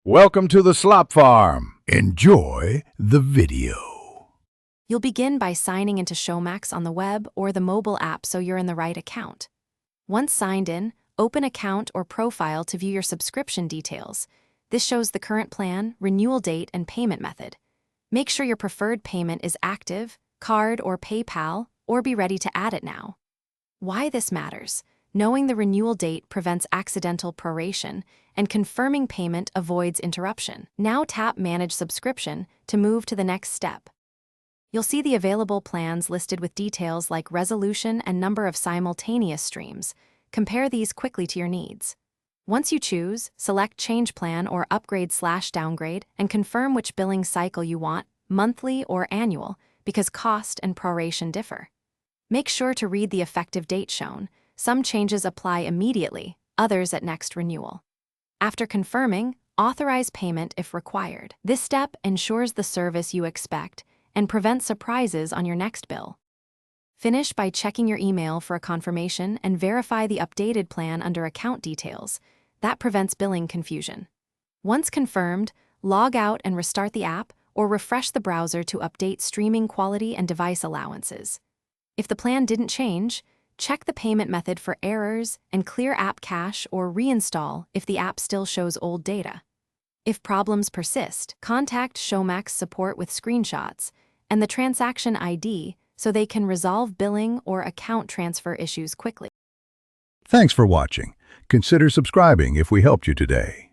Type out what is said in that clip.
Welcome to the Slop Farm. Enjoy the video. You'll begin by signing into Showmax on the web or the mobile app so you're in the right account. Once signed in, open account or profile to view your subscription details. This shows the current plan, renewal date, and payment method. Make sure your preferred payment is active, card or PayPal, or be ready to add it now. Why this matters? Knowing the renewal date prevents accidental proration, and confirming payment avoids interruption. Now tap Manage Subscription to move to the next step. You'll see the available plans listed with details like resolution and number of simultaneous streams. Compare these quickly to your needs. Once you choose, select Change Plan or Upgrade/Downgrade and confirm which billing cycle you want, monthly or annual, because cost and proration differ. Make sure to read the effective date shown. Some changes apply immediately, others at next renewal. After confirming, authorize payment if required. This step ensures the service you expect and prevents surprises on your next bill. Finish by checking your email for a confirmation and verify the updated plan under account details. That prevents billing confusion. Once confirmed, log out and restart the app or refresh the browser to update streaming quality and device allowances. If the plan didn't change, check the payment method for errors and clear app cache or reinstall if the app still shows old data. If problems persist, contact Showmax support with screenshots and the transaction ID so they can resolve billing or account transfer issues quickly. Thanks for watching. Consider subscribing if we helped you today.